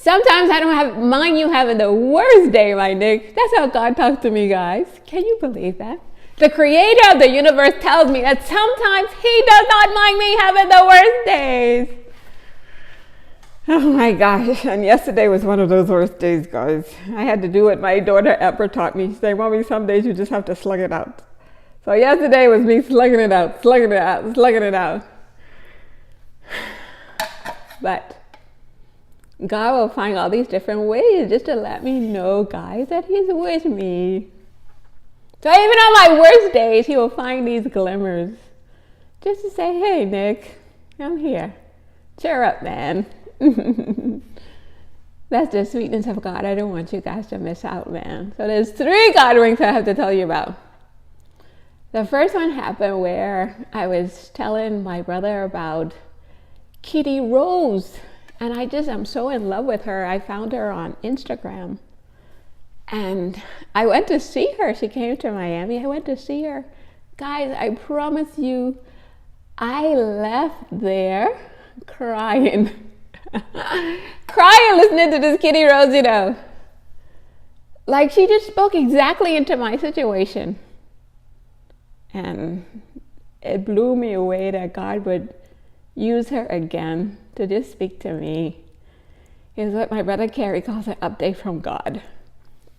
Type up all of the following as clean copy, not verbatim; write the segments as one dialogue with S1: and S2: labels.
S1: Sometimes I don't mind you having the worst day, my Nick. That's how God talks to me, guys. Can you believe that? The creator of the universe tells me that sometimes he does not mind me having the worst days. Oh my gosh. And yesterday was one of those worst days, guys. I had to do what my daughter Ember taught me. She said, Mommy, some days you just have to slug it out. So yesterday was me slugging it out. But God will find all these different ways just to let me know, guys, that he's with me. So even on my worst days, he will find these glimmers just to say, hey, Nick, I'm here. Cheer up, man. That's the sweetness of God. I don't want you guys to miss out, man. So there's 3 God winks I have to tell you about. The first one happened where I was telling my brother about Kitty Rose. And I'm so in love with her. I found her on Instagram. And I went to see her. She came to Miami. I went to see her. Guys, I promise you, I left there crying. Crying listening to this Kitty Rose, you know. Like, she just spoke exactly into my situation. And it blew me away that God would use her again to just speak to me. Is what my brother Kerry calls an update from God.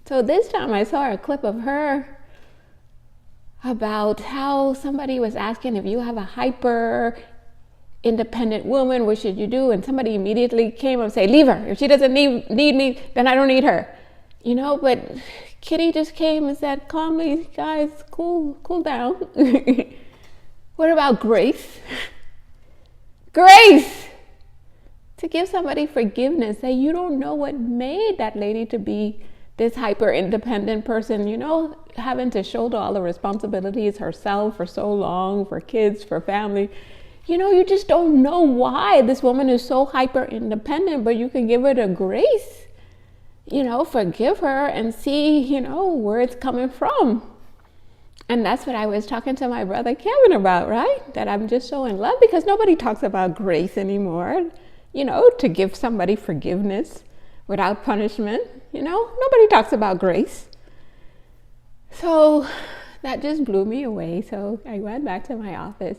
S1: So this time I saw a clip of her about how somebody was asking, if you have a hyper independent woman, what should you do? And somebody immediately came and said, leave her. If she doesn't need me, then I don't need her. You know, but Kitty just came and said calmly, guys, cool down. What about grace? Grace! To give somebody forgiveness, that you don't know what made that lady to be this hyper independent person, you know, having to shoulder all the responsibilities herself for so long, for kids, for family. You know, you just don't know why this woman is so hyper independent, but you can give her the grace, you know, forgive her and see, you know, where it's coming from. And that's what I was talking to my brother Kevin about, right? That I'm just so in love, because nobody talks about grace anymore, you know, to give somebody forgiveness without punishment. You know, nobody talks about grace. So that just blew me away. So I went back to my office.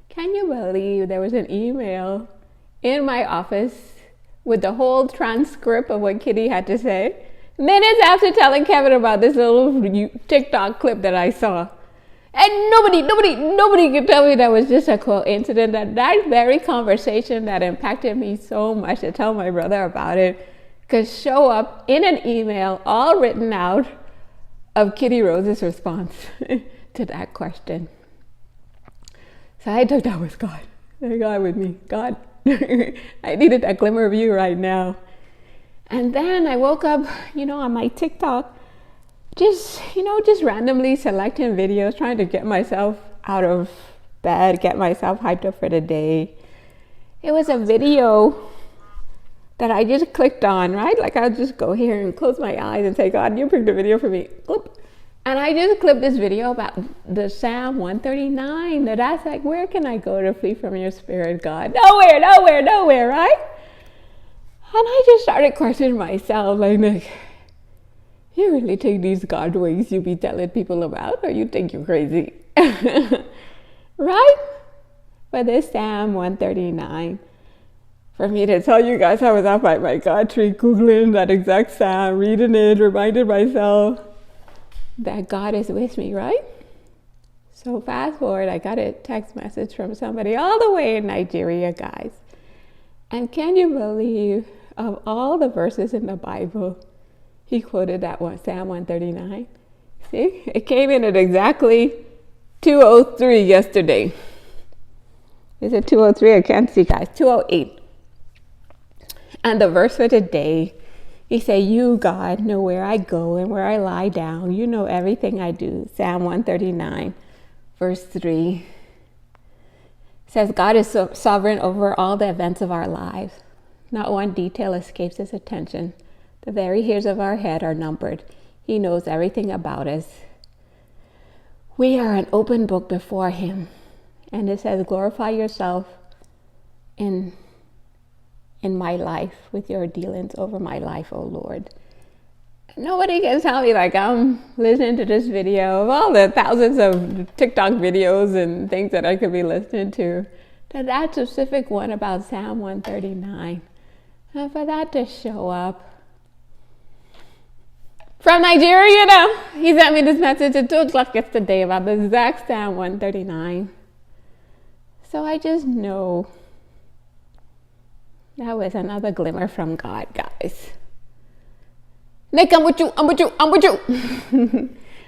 S1: Can you believe there was an email in my office with the whole transcript of what Kitty had to say, minutes after telling Kevin about this little TikTok clip that I saw? And nobody could tell me that was just a coincidence, that very conversation that impacted me so much to tell my brother about it could show up in an email all written out of Kitty Rose's response to that question. So I took that with God. God with me. God, I needed that glimmer of you right now. And then I woke up, you know, on my TikTok, just randomly selecting videos, trying to get myself out of bed, get myself hyped up for the day. It was a video that I just clicked on, right? Like, I'll just go here and close my eyes and say, God, you picked the video for me. And I just clipped this video about the Psalm 139, that I was like, where can I go to flee from your spirit, God? Nowhere, right? And I just started questioning myself, like, Nick, you really take these God ways you be telling people about, or you think you're crazy? Right? But this Psalm 139, for me to tell you guys, I was up by my God tree, Googling that exact Psalm, reading it, reminded myself that God is with me, right? So fast forward, I got a text message from somebody all the way in Nigeria, guys. And can you believe, of all the verses in the Bible, he quoted that one, Psalm 139. See, it came in at exactly 2:03 yesterday. Is it 2:03? I can't see, guys. 2:08. And the verse for today, he said, you, God, know where I go and where I lie down. You know everything I do. Psalm 139, verse 3. Says, God is sovereign over all the events of our lives. Not one detail escapes his attention. The very hairs of our head are numbered. He knows everything about us. We are an open book before him. And it says, glorify yourself in in my life, with your dealings over my life, oh Lord. Nobody can tell me, like, I'm listening to this video of all the thousands of TikTok videos and things that I could be listening to, that specific one about Psalm 139, and for that to show up. From Nigeria, you know, he sent me this message at 2 o'clock yesterday about the exact Psalm 139. So I just know that was another glimmer from God, guys. Nick, I'm with you, I'm with you, I'm with you.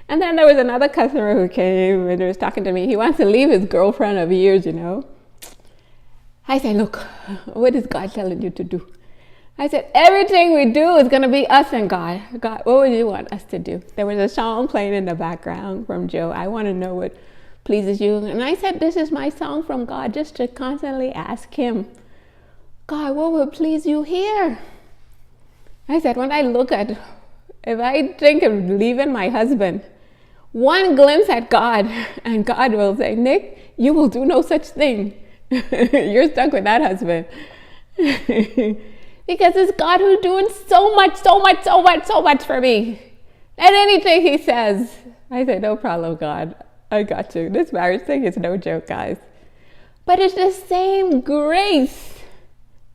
S1: And then there was another customer who came and was talking to me. He wants to leave his girlfriend of years, you know. I said, look, what is God telling you to do? I said, everything we do is going to be us and God. God, what would you want us to do? There was a song playing in the background from Joe. I want to know what pleases you. And I said, this is my song from God, just to constantly ask him, God, what would please you here? I said, when I look at, if I think of leaving my husband, one glimpse at God, and God will say, Nick, you will do no such thing. You're stuck with that husband. Because it's God who's doing so much for me. And anything he says, I say, no problem, God. I got you. This marriage thing is no joke, guys. But it's the same grace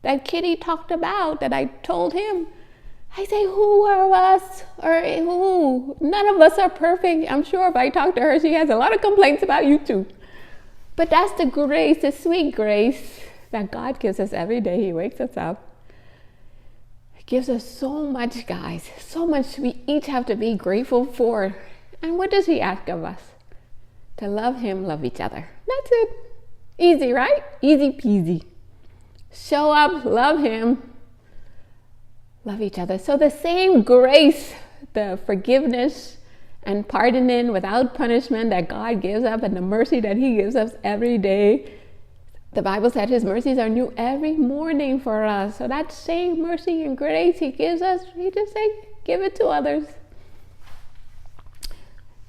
S1: that Kitty talked about that I told him. I say, who are us? Or who? None of us are perfect. I'm sure if I talk to her, she has a lot of complaints about you too. But that's the grace, the sweet grace that God gives us every day. He wakes us up. He gives us so much, guys. So much we each have to be grateful for. And what does he ask of us? To love him, love each other. That's it. Easy, right? Easy peasy. Show up, love him, love each other. So the same grace, the forgiveness and pardoning without punishment that God gives us, and the mercy that he gives us every day. The Bible said his mercies are new every morning for us. So that same mercy and grace he gives us, he just say, give it to others.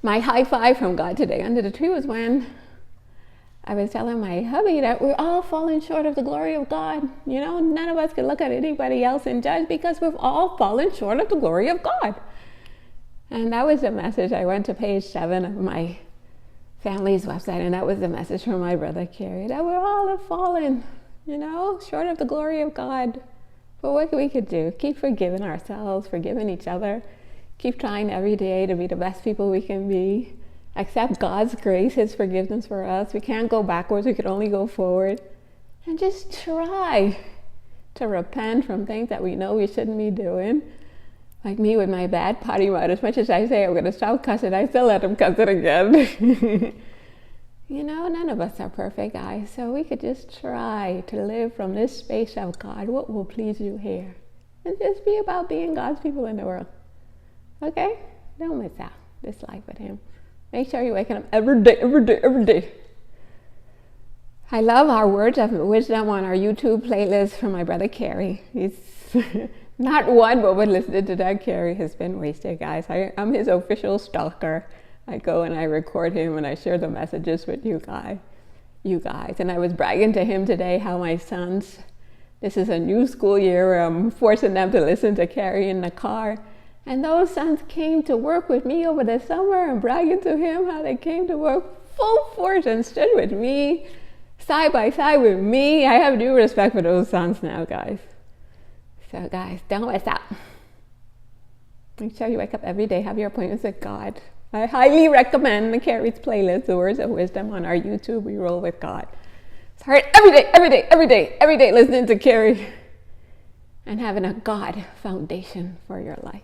S1: My high five from God today under the tree was when I was telling my hubby that we're all falling short of the glory of God. You know, none of us can look at anybody else and judge because we've all fallen short of the glory of God. And that was the message. I went to page 7 of my family's website, and that was the message from my brother Carrie, that we're all have fallen, you know, short of the glory of God. But what we could do? Keep forgiving ourselves, forgiving each other, keep trying every day to be the best people we can be. Accept God's grace, his forgiveness for us. We can't go backwards, we can only go forward. And just try to repent from things that we know we shouldn't be doing. Like me with my bad potty mouth. As much as I say I'm going to stop cussing, I still let him cuss it again. You know, none of us are perfect, guys. So we could just try to live from this space of God. What will please you here? And just be about being God's people in the world. Okay? Don't miss out this life with him. Make sure you're waking up every day. I love our words of wisdom on our YouTube playlist from my brother Carrie. He's not one moment listening to that. Carrie has been wasted, guys. I'm his official stalker. I go and I record him and I share the messages with you guys. And I was bragging to him today how my sons, this is a new school year where I'm forcing them to listen to Carrie in the car. And those sons came to work with me over the summer and bragging to him how they came to work full force and stood with me, side by side with me. I have due respect for those sons now, guys. So guys, don't miss out. Make sure you wake up every day, have your appointments with God. I highly recommend the Carrie's playlist, the Words of Wisdom on our YouTube, We Roll with God. Start every day listening to Carrie and having a God foundation for your life.